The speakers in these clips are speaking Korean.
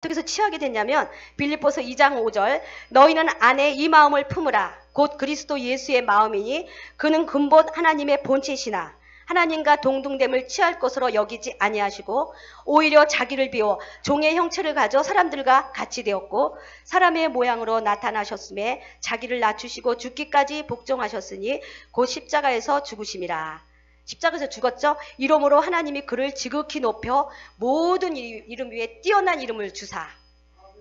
어떻게 취하게 됐냐면 빌립보서 2장 5절 너희는 안에 이 마음을 품으라 곧 그리스도 예수의 마음이니 그는 근본 하나님의 본체시나 하나님과 동등됨을 취할 것으로 여기지 아니하시고 오히려 자기를 비워 종의 형체를 가져 사람들과 같이 되었고 사람의 모양으로 나타나셨음에 자기를 낮추시고 죽기까지 복종하셨으니 곧 십자가에서 죽으심이라. 십자가에서 죽었죠. 이러므로 하나님이 그를 지극히 높여 모든 이름 위에 뛰어난 이름을 주사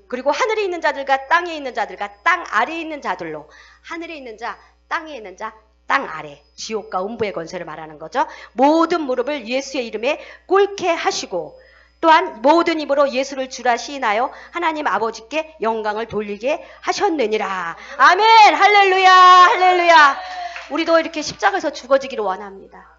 그리고 하늘에 있는 자들과 땅에 있는 자들과 땅 아래에 있는 자들로 하늘에 있는 자, 땅에 있는 자, 땅 아래 지옥과 음부의 권세를 말하는 거죠. 모든 무릎을 예수의 이름에 꿇게 하시고 또한 모든 입으로 예수를 주라 시인하여 하나님 아버지께 영광을 돌리게 하셨느니라. 아멘. 할렐루야 할렐루야. 우리도 이렇게 십자가에서 죽어지기를 원합니다.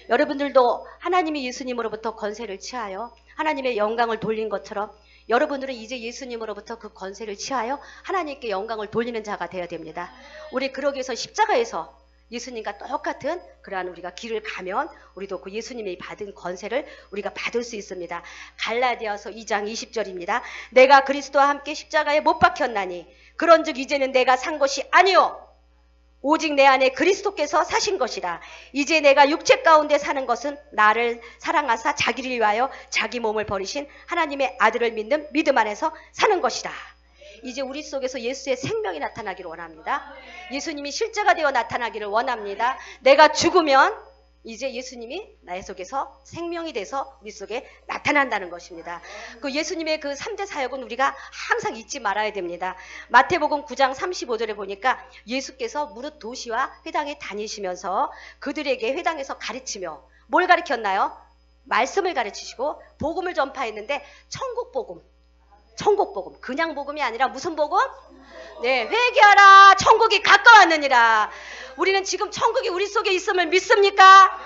여러분들도 하나님이 예수님으로부터 권세를 취하여 하나님의 영광을 돌린 것처럼 여러분들은 이제 예수님으로부터 그 권세를 취하여 하나님께 영광을 돌리는 자가 되어야 됩니다. 우리 그러기 위해서 십자가에서 예수님과 똑같은 그러한 우리가 길을 가면 우리도 그 예수님이 받은 권세를 우리가 받을 수 있습니다. 갈라디아서 2장 20절입니다. 내가 그리스도와 함께 십자가에 못 박혔나니 그런즉 이제는 내가 산 것이 아니요 오직 내 안에 그리스도께서 사신 것이라. 이제 내가 육체 가운데 사는 것은 나를 사랑하사 자기를 위하여 자기 몸을 버리신 하나님의 아들을 믿는 믿음 안에서 사는 것이다. 이제 우리 속에서 예수의 생명이 나타나기를 원합니다. 예수님이 실제가 되어 나타나기를 원합니다. 내가 죽으면 이제 예수님이 나의 속에서 생명이 돼서 우리 속에 나타난다는 것입니다. 그 예수님의 그 3대 사역은 우리가 항상 잊지 말아야 됩니다. 마태복음 9장 35절에 보니까 예수께서 무릇 도시와 회당에 다니시면서 그들에게 회당에서 가르치며 뭘 가르쳤나요? 말씀을 가르치시고 복음을 전파했는데 천국 복음. 그냥 복음이 아니라 무슨 복음? 네, 회개하라. 천국이 가까웠느니라. 우리는 지금 천국이 우리 속에 있음을 믿습니까?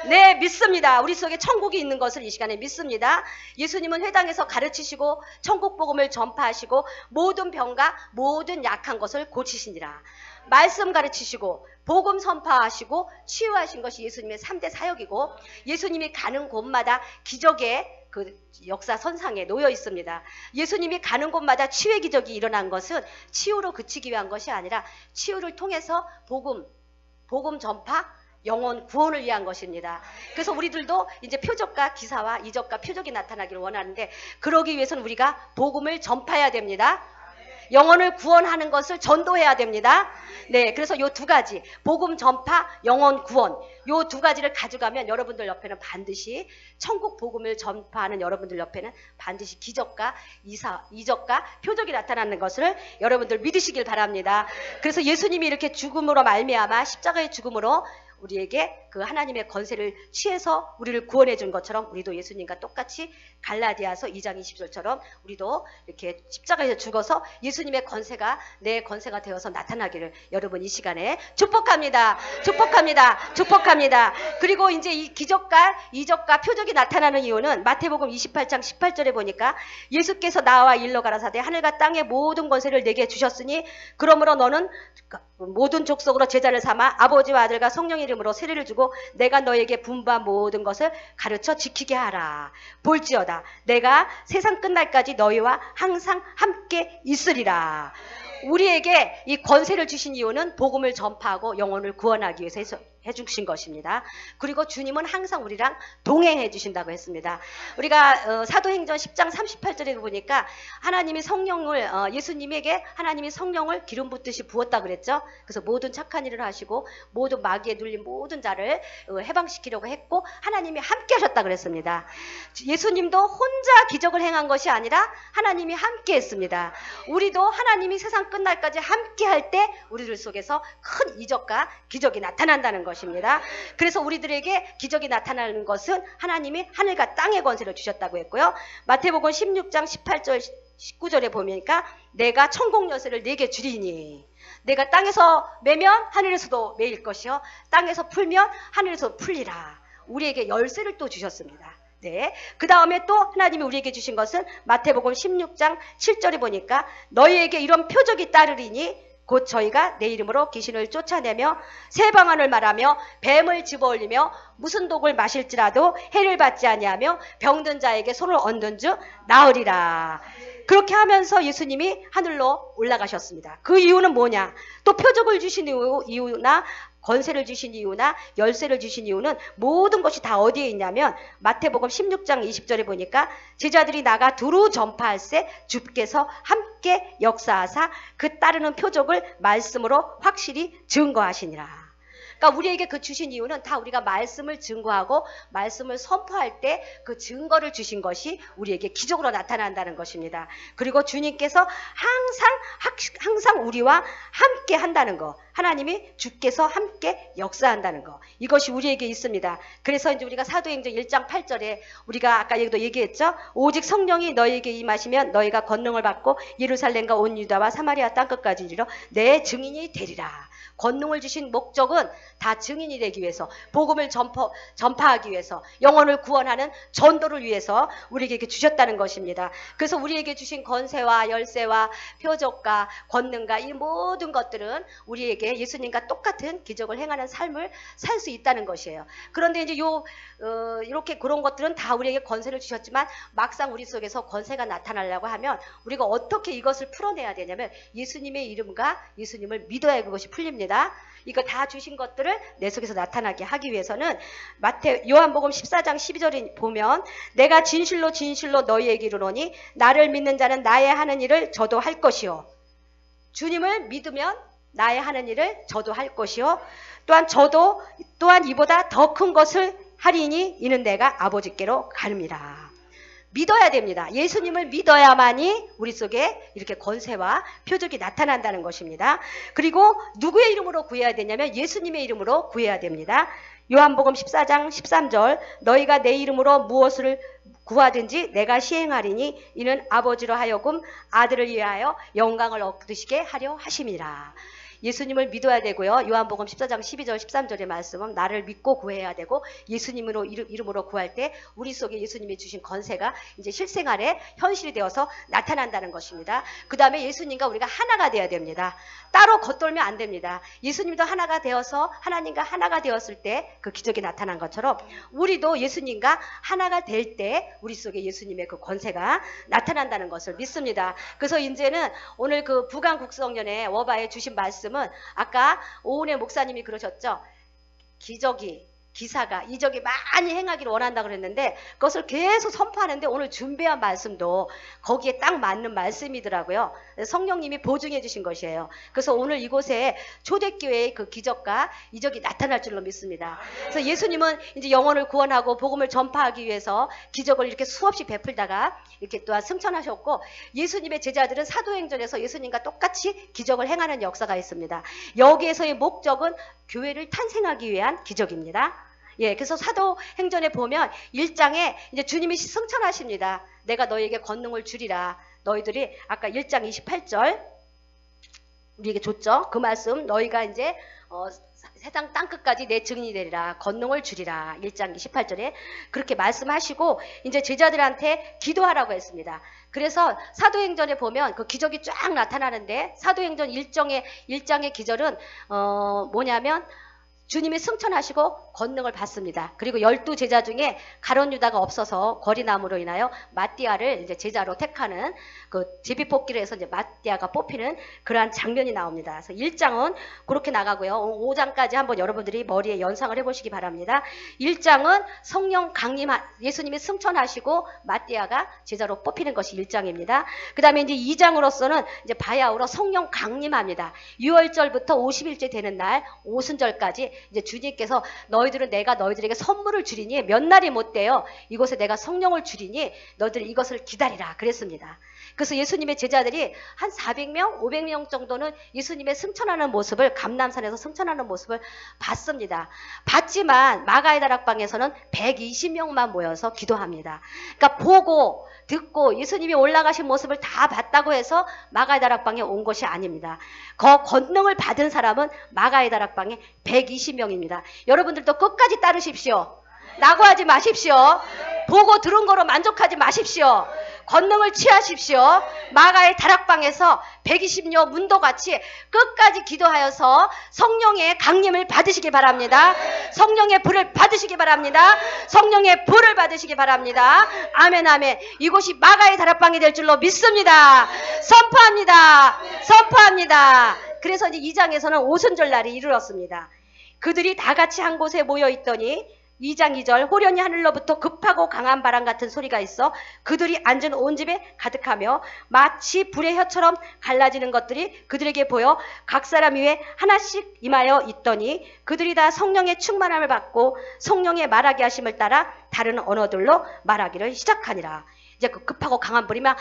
네, 믿습니다. 우리 속에 천국이 있는 것을 이 시간에 믿습니다. 예수님은 회당에서 가르치시고 천국 복음을 전파하시고 모든 병과 모든 약한 것을 고치시니라. 말씀 가르치시고 복음 선파하시고 치유하신 것이 예수님의 3대 사역이고 예수님이 가는 곳마다 기적의 그 역사 선상에 놓여 있습니다. 예수님이 가는 곳마다 치유의 기적이 일어난 것은 치유로 그치기 위한 것이 아니라 치유를 통해서 복음 전파, 영혼 구원을 위한 것입니다. 그래서 우리들도 이제 표적과 기사와 이적과 표적이 나타나기를 원하는데 그러기 위해서는 우리가 복음을 전파해야 됩니다. 영혼을 구원하는 것을 전도해야 됩니다. 네, 그래서 요 두 가지 복음 전파, 영혼 구원 요 두 가지를 가져가면 여러분들 옆에는 반드시 천국 복음을 전파하는 여러분들 옆에는 반드시 기적과 이적과 표적이 나타나는 것을 여러분들 믿으시길 바랍니다. 그래서 예수님이 이렇게 죽음으로 말미암아 십자가의 죽음으로 우리에게 그 하나님의 권세를 취해서 우리를 구원해 준 것처럼 우리도 예수님과 똑같이 갈라디아서 2장 20절처럼 우리도 이렇게 십자가에서 죽어서 예수님의 권세가 내 권세가 되어서 나타나기를 여러분 이 시간에 축복합니다. 그리고 이제 이 기적과 이적과 표적이 나타나는 이유는 마태복음 28장 18절에 보니까 예수께서 나와 일러 가라사대 하늘과 땅의 모든 권세를 내게 주셨으니 그러므로 너는 모든 족속으로 제자를 삼아 아버지와 아들과 성령 이름으로 세례를 주고 내가 너에게 분부한 모든 것을 가르쳐 지키게 하라. 볼지어다 내가 세상 끝날까지 너희와 항상 함께 있으리라. 우리에게 이 권세를 주신 이유는 복음을 전파하고 영혼을 구원하기 위해서 해주신 것입니다. 그리고 주님은 항상 우리랑 동행해 주신다고 했습니다. 우리가 사도행전 10장 38절에 보니까 하나님이 성령을 예수님에게 하나님이 성령을 기름 붓듯이 부었다 그랬죠. 그래서 모든 착한 일을 하시고 모든 마귀에 눌린 모든 자를 해방시키려고 했고 하나님이 함께 하셨다 그랬습니다. 예수님도 혼자 기적을 행한 것이 아니라 하나님이 함께 했습니다. 우리도 하나님이 세상 끝날까지 함께 할 때 우리들 속에서 큰 이적과 기적이 나타난다는 것입니다. 그래서 우리들에게 기적이 나타나는 것은 하나님이 하늘과 땅의 권세를 주셨다고 했고요. 마태복음 16장 18절 19절에 보니까 내가 천국 열쇠를 네게 주리니 내가 땅에서 매면 하늘에서도 매일 것이요 땅에서 풀면 하늘에서 풀리라. 우리에게 열쇠를 또 주셨습니다. 네. 그 다음에 또 하나님이 우리에게 주신 것은 마태복음 16장 7절에 보니까 너희에게 이런 표적이 따르리니 곧 저희가 내 이름으로 귀신을 쫓아내며 새 방언을 말하며 뱀을 집어올리며 무슨 독을 마실지라도 해를 받지 아니하며 병든 자에게 손을 얹은 주 나으리라. 그렇게 하면서 예수님이 하늘로 올라가셨습니다. 그 이유는 뭐냐? 또 표적을 주신 이유나 권세를 주신 이유나 열쇠를 주신 이유는 모든 것이 다 어디에 있냐면 마태복음 16장 20절에 보니까 제자들이 나가 두루 전파할세 주께서 함께 역사하사 그 따르는 표적을 말씀으로 확실히 증거하시니라. 그러니까 우리에게 그 주신 이유는 다 우리가 말씀을 증거하고 말씀을 선포할 때 그 증거를 주신 것이 우리에게 기적으로 나타난다는 것입니다. 그리고 주님께서 항상 우리와 함께 한다는 거, 하나님이 주께서 함께 역사한다는 거, 이것이 우리에게 있습니다. 그래서 이제 우리가 사도행전 1장 8절에 우리가 아까 얘기했죠. 오직 성령이 너희에게 임하시면 너희가 권능을 받고 예루살렘과 온 유다와 사마리아 땅끝까지 이르러 내 증인이 되리라. 권능을 주신 목적은 다 증인이 되기 위해서, 복음을 전파하기 위해서, 영혼을 구원하는 전도를 위해서 우리에게 이렇게 주셨다는 것입니다. 그래서 우리에게 주신 권세와 열쇠와 표적과 권능과 이 모든 것들은 우리에게 예수님과 똑같은 기적을 행하는 삶을 살 수 있다는 것이에요. 그런데 이제 이렇게 그런 것들은 다 우리에게 권세를 주셨지만 막상 우리 속에서 권세가 나타나려고 하면 우리가 어떻게 이것을 풀어내야 되냐면 예수님의 이름과 예수님을 믿어야 그것이 풀립니다. 이거 다 주신 것들을 내 속에서 나타나게 하기 위해서는 요한복음 14장 12절에 보면 내가 진실로 진실로 너희에게 이르노니 나를 믿는 자는 나의 하는 일을 저도 할 것이요. 주님을 믿으면 나의 하는 일을 저도 할 것이요. 또한 이보다 더 큰 것을 하리니 이는 내가 아버지께로 가느니라. 믿어야 됩니다. 예수님을 믿어야만이 우리 속에 이렇게 권세와 표적이 나타난다는 것입니다. 그리고 누구의 이름으로 구해야 되냐면 예수님의 이름으로 구해야 됩니다. 요한복음 14장 13절 너희가 내 이름으로 무엇을 구하든지 내가 시행하리니 이는 아버지로 하여금 아들을 위하여 영광을 얻으시게 하려 하심이라. 예수님을 믿어야 되고요. 요한복음 14장 12절 13절의 말씀은 나를 믿고 구해야 되고 예수님으로 이름으로 구할 때 우리 속에 예수님이 주신 권세가 이제 실생활에 현실이 되어서 나타난다는 것입니다. 그 다음에 예수님과 우리가 하나가 되어야 됩니다. 따로 겉돌면 안 됩니다. 예수님도 하나가 되어서 하나님과 하나가 되었을 때 그 기적이 나타난 것처럼 우리도 예수님과 하나가 될 때 우리 속에 예수님의 그 권세가 나타난다는 것을 믿습니다. 그래서 이제는 오늘 그 부강국성년에 워바에 주신 말씀은 아까 오은혜 목사님이 그러셨죠. 기사가 이적이 많이 행하기를 원한다고 그랬는데 그것을 계속 선포하는데 오늘 준비한 말씀도 거기에 딱 맞는 말씀이더라고요. 성령님이 보증해 주신 것이에요. 그래서 오늘 이곳에 초대교회의 그 기적과 이적이 나타날 줄로 믿습니다. 그래서 예수님은 이제 영혼을 구원하고 복음을 전파하기 위해서 기적을 이렇게 수없이 베풀다가 이렇게 또한 승천하셨고 예수님의 제자들은 사도행전에서 예수님과 똑같이 기적을 행하는 역사가 있습니다. 여기에서의 목적은 교회를 탄생하기 위한 기적입니다. 예, 그래서 사도행전에 보면 1장에 이제 주님이 승천하십니다. 내가 너희에게 권능을 주리라. 너희들이 아까 1장 28절 우리에게 줬죠. 그 말씀 너희가 이제 세상 땅끝까지 내 증인이 되리라. 권능을 주리라. 1장 28절에 그렇게 말씀하시고 이제 제자들한테 기도하라고 했습니다. 그래서 사도행전에 보면 그 기적이 쫙 나타나는데 사도행전 1장의 기절은 뭐냐면 주님이 승천하시고 권능을 받습니다. 그리고 12제자 중에 가룟 유다가 없어서 거리남으로 인하여 마띠아를 이제 제자로 택하는 그 제비뽑기를 해서 이제 마띠아가 뽑히는 그러한 장면이 나옵니다. 그래서 1장은 그렇게 나가고요. 5장까지 한번 여러분들이 머리에 연상을 해보시기 바랍니다. 1장은 성령 강림, 예수님이 승천하시고 마띠아가 제자로 뽑히는 것이 1장입니다. 그 다음에 이제 2장으로서는 이제 바야흐로 성령 강림합니다. 6월절부터 50일째 되는 날 오순절까지 이제 주님께서 너희들은 내가 너희들에게 선물을 주리니 몇 날이 못 돼요. 이곳에 내가 성령을 주리니 너희들 이것을 기다리라 그랬습니다. 그래서 예수님의 제자들이 한 400명, 500명 정도는 예수님의 승천하는 모습을 감람산에서 승천하는 모습을 봤습니다. 봤지만 마가의 다락방에서는 120명만 모여서 기도합니다. 그러니까 보고 듣고 예수님이 올라가신 모습을 다 봤다고 해서 마가의 다락방에 온 것이 아닙니다. 그 권능을 받은 사람은 마가의 다락방에 120명입니다. 여러분들도 끝까지 따르십시오. 낙오하지 마십시오. 보고 들은 거로 만족하지 마십시오. 권능을 취하십시오. 마가의 다락방에서 120여 문도같이 끝까지 기도하여서 성령의 강림을 받으시기 바랍니다. 성령의 불을 받으시기 바랍니다. 성령의 불을 받으시기 바랍니다. 아멘 아멘. 이곳이 마가의 다락방이 될 줄로 믿습니다. 선포합니다. 선포합니다. 그래서 이제 2장에서는 오순절 날이 이르렀습니다. 그들이 다 같이 한 곳에 모여 있더니 2장 2절 호련히 하늘로부터 급하고 강한 바람 같은 소리가 있어 그들이 앉은 온 집에 가득하며 마치 불의 혀처럼 갈라지는 것들이 그들에게 보여 각 사람 위에 하나씩 임하여 있더니 그들이 다 성령의 충만함을 받고 성령의 말하게 하심을 따라 다른 언어들로 말하기를 시작하니라. 이제 그 급하고 강한 불이 막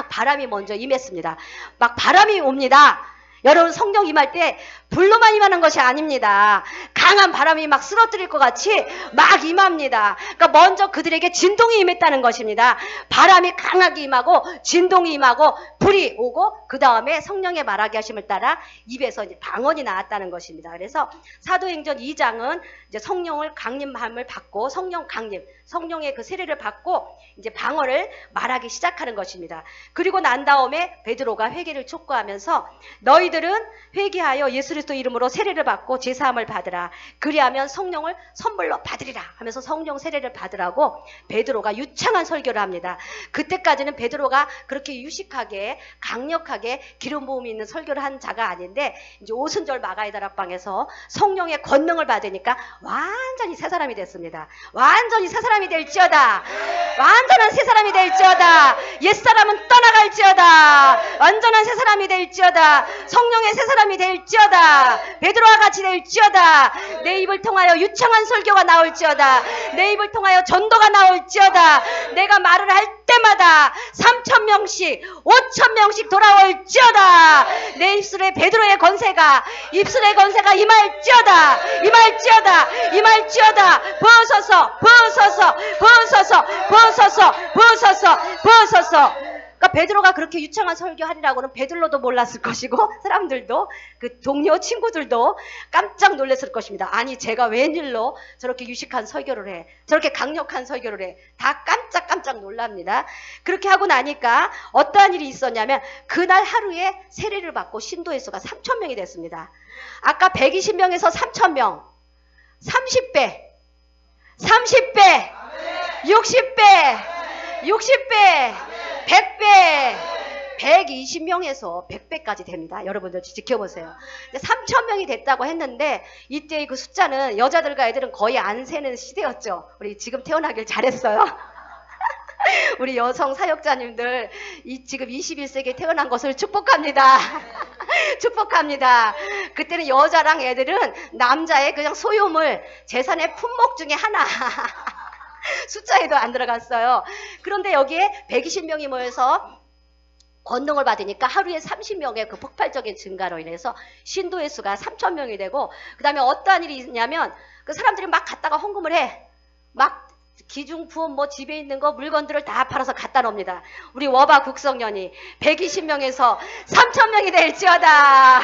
바람이 먼저 임했습니다. 막 바람이 옵니다. 여러분 성령 임할 때 불로만 임하는 것이 아닙니다. 강한 바람이 막 쓰러뜨릴 것 같이 막 임합니다. 그러니까 먼저 그들에게 진동이 임했다는 것입니다. 바람이 강하게 임하고 진동이 임하고 불이 오고 그 다음에 성령의 말하게 하심을 따라 입에서 이제 방언이 나왔다는 것입니다. 그래서 사도행전 2장은 이제 성령을 강림함을 받고 성령 강림, 성령의 그 세례를 받고 이제 방언을 말하기 시작하는 것입니다. 그리고 난 다음에 베드로가 회개를 촉구하면서 너희들은 회개하여 예수 그리스도 이름으로 세례를 받고 제사함을 받으라. 그리하면 성령을 선물로 받으리라 하면서 성령 세례를 받으라고 베드로가 유창한 설교를 합니다. 그때까지는 베드로가 그렇게 유식하게 강력하게 기름 부음이 있는 설교를 한 자가 아닌데 이제 오순절 마가의 다락방에서 성령의 권능을 받으니까 완전히 새 사람이 됐습니다. 완전히 새 사람이 될지어다. 완전한 새 사람이 될지어다. 옛사람은 떠나갈지어다. 완전한 새 사람이 될지어다. 성령의 새 사람이 될지어다. 베드로와 같이 될지어다. 내 입을 통하여 유창한 설교가 나올지어다. 내 입을 통하여 전도가 나올지어다. 내가 말을 할 때마다 3,000명씩 5,000명씩 돌아올지어다. 내 입술에 베드로의 권세가 입술의 권세가 임할지어다. 임할지어다. 임할지어다. 부으소서 부으소서 부으소서 부으소서 부으소서 부으소서. 그러니까 베드로가 그렇게 유창한 설교하리라고는 베드로도 몰랐을 것이고 사람들도 그 동료 친구들도 깜짝 놀랐을 것입니다. 아니 제가 웬일로 저렇게 유식한 설교를 해. 저렇게 강력한 설교를 해. 다 깜짝 놀랍니다. 그렇게 하고 나니까 어떠한 일이 있었냐면 그날 하루에 세례를 받고 신도의 수가 3,000명이 됐습니다. 아까 120명에서 3,000명 30배 30배 60배 60배 100배, 120명에서 100배까지 됩니다. 여러분들 지켜보세요. 3,000명이 됐다고 했는데 이때의 그 숫자는 여자들과 애들은 거의 안 세는 시대였죠. 우리 지금 태어나길 잘했어요. 우리 여성 사역자님들 지금 21세기에 태어난 것을 축복합니다. 축복합니다. 그때는 여자랑 애들은 남자의 그냥 소유물, 재산의 품목 중에 하나. 숫자에도 안 들어갔어요. 그런데 여기에 120명이 모여서 권능을 받으니까 하루에 30명의 그 폭발적인 증가로 인해서 신도의 수가 3,000명이 되고 그 다음에 어떠한 일이 있냐면 그 사람들이 막 갔다가 헌금을 해. 막 기중부업 뭐 집에 있는 거 물건들을 다 팔아서 갖다 놉니다. 우리 워바 국성년이 120명에서 3,000명이 될지어다.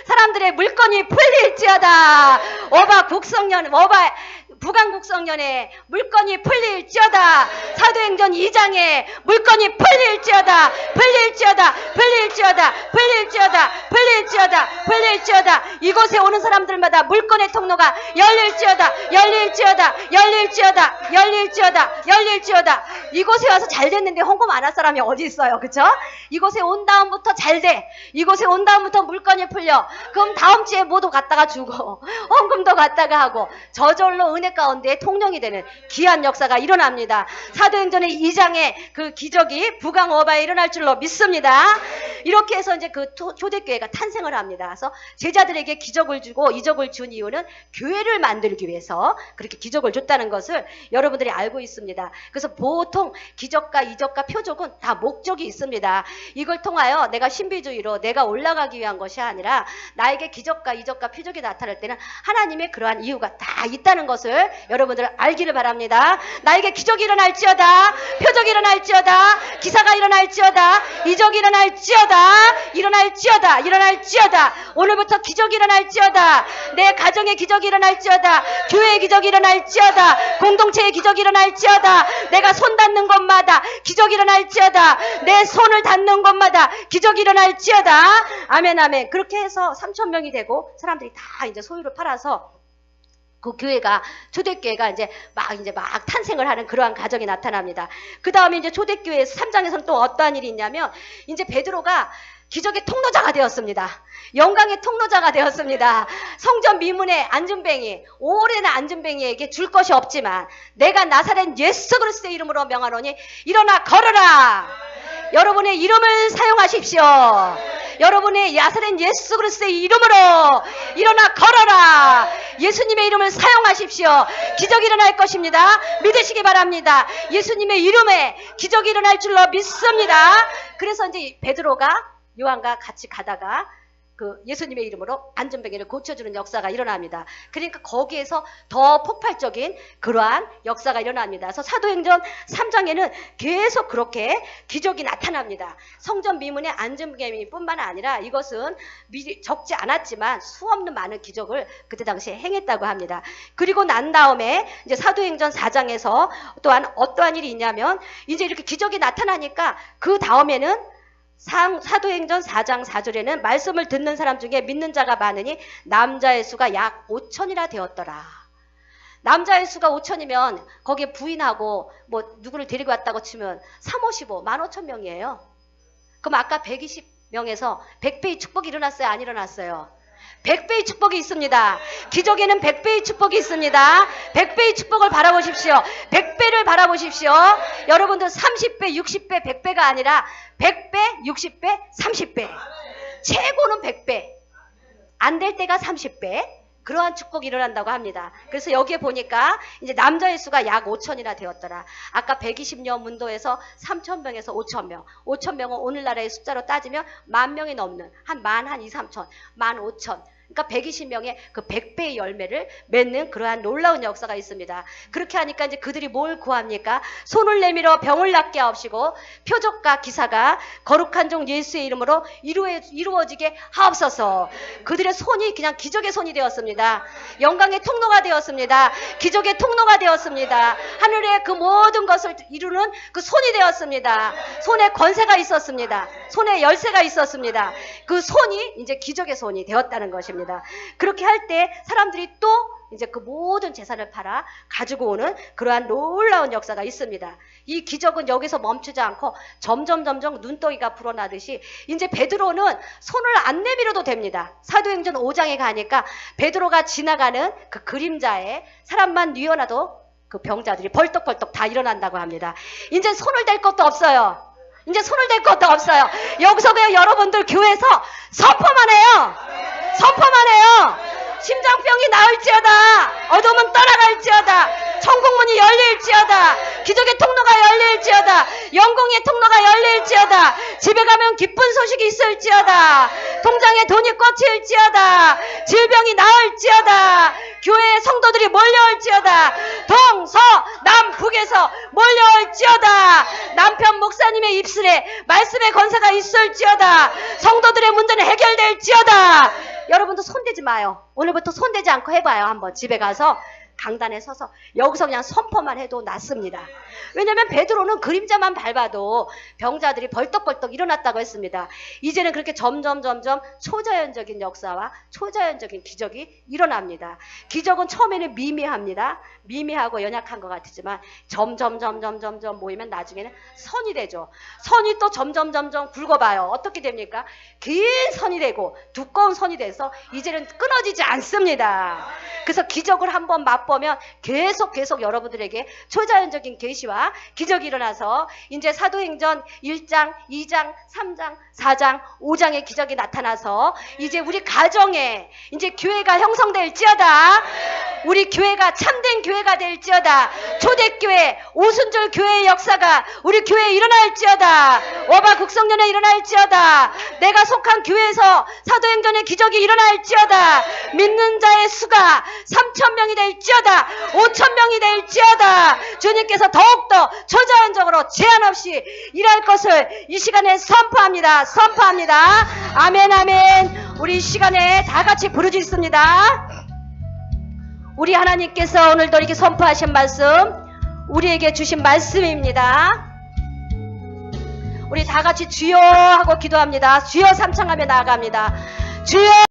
사람들의 물건이 풀릴지어다. 워바 국성년 워바 부강국성년에 물건이 풀릴지어다. 사도행전 2장에 물건이 풀릴지어다. 풀릴지어다. 풀릴지어다. 풀릴지어다. 풀릴지어다. 풀릴지어다. 이곳에 오는 사람들마다 물건의 통로가 열릴지어다. 열릴지어다. 열릴지어다. 열릴지어다. 열릴지어다. 이곳에 와서 잘 됐는데 헌금 안 할 사람이 어디 있어요. 그쵸? 이곳에 온 다음부터 잘 돼. 이곳에 온 다음부터 물건이 풀려. 그럼 다음 주에 모두 갖다가 주고 헌금도 갖다가 하고 저절로 은혜 가운데 통용이 되는 귀한 역사가 일어납니다. 사도행전의 2장의 그 기적이 부강어바에 일어날 줄로 믿습니다. 이렇게 해서 이제 그 초대교회가 탄생을 합니다. 그래서 제자들에게 기적을 주고 이적을 준 이유는 교회를 만들기 위해서 그렇게 기적을 줬다는 것을 여러분들이 알고 있습니다. 그래서 보통 기적과 이적과 표적은 다 목적이 있습니다. 이걸 통하여 내가 신비주의로 내가 올라가기 위한 것이 아니라 나에게 기적과 이적과 표적이 나타날 때는 하나님의 그러한 이유가 다 있다는 것을 여러분들 알기를 바랍니다. 나에게 기적이 일어날지어다. 표적이 일어날지어다. 기사가 일어날지어다. 이적이 일어날지어다. 일어날지어다, 일어날지어다. 오늘부터 기적이 일어날지어다. 내 가정의 기적이 일어날지어다. 교회의 기적이 일어날지어다. 공동체의 기적이 일어날지어다. 내가 손 닿는 곳마다 기적이 일어날지어다. 내 손을 닿는 곳마다 기적이 일어날지어다. 아멘, 아멘. 그렇게 해서 3,000명이 되고 사람들이 다 이제 소유를 팔아서 그 교회가, 초대교회가 이제 막 탄생을 하는 그러한 과정이 나타납니다. 그 다음에 이제 초대교회 3장에서는 또 어떠한 일이 있냐면, 이제 베드로가 기적의 통로자가 되었습니다. 영광의 통로자가 되었습니다. 성전 미문의 안전뱅이, 오래나 안전뱅이에게 줄 것이 없지만, 내가 나사렛 예수 그리스도의 이름으로 명하노니, 일어나 걸어라! 여러분의 이름을 사용하십시오. 여러분의 나사렛 예수 그리스도의 이름으로 일어나 걸어라. 예수님의 이름을 사용하십시오. 기적이 일어날 것입니다. 믿으시기 바랍니다. 예수님의 이름에 기적이 일어날 줄로 믿습니다. 그래서 이제 베드로가 요한과 같이 가다가 그 예수님의 이름으로 안전뱅이를 고쳐주는 역사가 일어납니다. 그러니까 거기에서 더 폭발적인 그러한 역사가 일어납니다. 그래서 사도행전 3장에는 계속 그렇게 기적이 나타납니다. 성전 미문의 안전뱅이뿐만 아니라 이것은 적지 않았지만 수없는 많은 기적을 그때 당시에 행했다고 합니다. 그리고 난 다음에 이제 사도행전 4장에서 또한 어떠한 일이 있냐면, 이제 이렇게 기적이 나타나니까 그 다음에는 사도행전 4장 4절에는 말씀을 듣는 사람 중에 믿는 자가 많으니 남자의 수가 약 5천이나 되었더라. 남자의 수가 5천이면 거기에 부인하고 뭐 누구를 데리고 왔다고 치면 3, 5, 15, 15,000명이에요. 그럼 아까 120명에서 100배의 축복이 일어났어요? 안 일어났어요? 100배의 축복이 있습니다. 기적에는 100배의 축복이 있습니다. 100배의 축복을 바라보십시오. 100배를 바라보십시오. 여러분들 30배, 60배, 100배가 아니라 100배, 60배, 30배. 최고는 100배. 안 될 때가 30배. 그러한 축복이 일어난다고 합니다. 그래서 여기에 보니까 이제 남자의 수가 약 5천이나 되었더라. 아까 120년 문도에서 3,000명에서 5,000명. 5,000명은 오늘날의 숫자로 따지면 10,000명이 넘는 한 2, 3천, 15,000. 그러니까 120명의 그 100배의 열매를 맺는 그러한 놀라운 역사가 있습니다. 그렇게 하니까 이제 그들이 뭘 구합니까? 손을 내밀어 병을 낫게 하옵시고 표적과 기사가 거룩한 종 예수의 이름으로 이루어지게 하옵소서. 그들의 손이 그냥 기적의 손이 되었습니다. 영광의 통로가 되었습니다. 기적의 통로가 되었습니다. 하늘의 그 모든 것을 이루는 그 손이 되었습니다. 손에 권세가 있었습니다. 손에 열쇠가 있었습니다. 그 손이 이제 기적의 손이 되었다는 것입니다. 그렇게 할 때 사람들이 또 이제 그 모든 재산을 팔아 가지고 오는 그러한 놀라운 역사가 있습니다. 이 기적은 여기서 멈추지 않고 점점 눈덩이가 불어나듯이 이제 베드로는 손을 안 내밀어도 됩니다. 사도행전 5장에 가니까 베드로가 지나가는 그 그림자에 사람만 뉘어놔도 그 병자들이 벌떡벌떡 다 일어난다고 합니다. 이제 손을 댈 것도 없어요. 이제 손을 댈 것도 없어요. 여기서 그냥 여러분들 교회에서 선포만 해요. 선포만 해요. 심장병이 나을지어다. 어둠은 떠나갈지어다. 천국문이 열릴지어다. 기적의 통로가 열릴지어다. 영광의 통로가 열릴지어다. 집에 가면 기쁜 소식이 있을지어다. 통장에 돈이 꽂힐지어다. 질병이 나을지어다. 교회에 성도들이 몰려올지어다. 동서 남북에서 몰려올지어다. 남편 목사님의 입술에 말씀의 권세가 있을지어다. 성도들의 문제는 해결될지어다. 여러분도 손대지 마요. 오늘부터 손대지 않고 해봐요. 한번 집에 가서 강단에 서서 여기서 그냥 선포만 해도 낫습니다. 왜냐하면 베드로는 그림자만 밟아도 병자들이 벌떡벌떡 일어났다고 했습니다. 이제는 그렇게 점점 초자연적인 역사와 초자연적인 기적이 일어납니다. 기적은 처음에는 미미합니다. 미미하고 연약한 것 같지만 점점 모이면 나중에는 선이 되죠. 선이 또 점점 굵어봐요. 어떻게 됩니까? 긴 선이 되고 두꺼운 선이 돼서 이제는 끊어지지 않습니다. 그래서 기적을 한번 맛보면 계속 여러분들에게 초자연적인 계시와 기적이 일어나서 이제 사도행전 1장, 2장, 3장, 4장, 5장의 기적이 나타나서 이제 우리 가정에 이제 교회가 형성될지어다. 우리 교회가 참된 교회가 될지어다. 초대교회, 오순절 교회의 역사가 우리 교회에 일어날지어다. 오바 국성년에 일어날지어다. 내가 속한 교회에서 사도행전의 기적이 일어날지어다. 믿는 자의 수가 3,000명이 될지어다. 될지어다. 5,000명이 될지어다. 주님께서 더욱더 초자연적으로 제한 없이 일할 것을 이 시간에 선포합니다. 선포합니다. 아멘 아멘. 우리 이 시간에 다 같이 부르짖습니다. 우리 하나님께서 오늘도 이렇게 선포하신 말씀, 우리에게 주신 말씀입니다. 우리 다 같이 주여 하고 기도합니다. 주여 삼창하며 나아갑니다. 주여.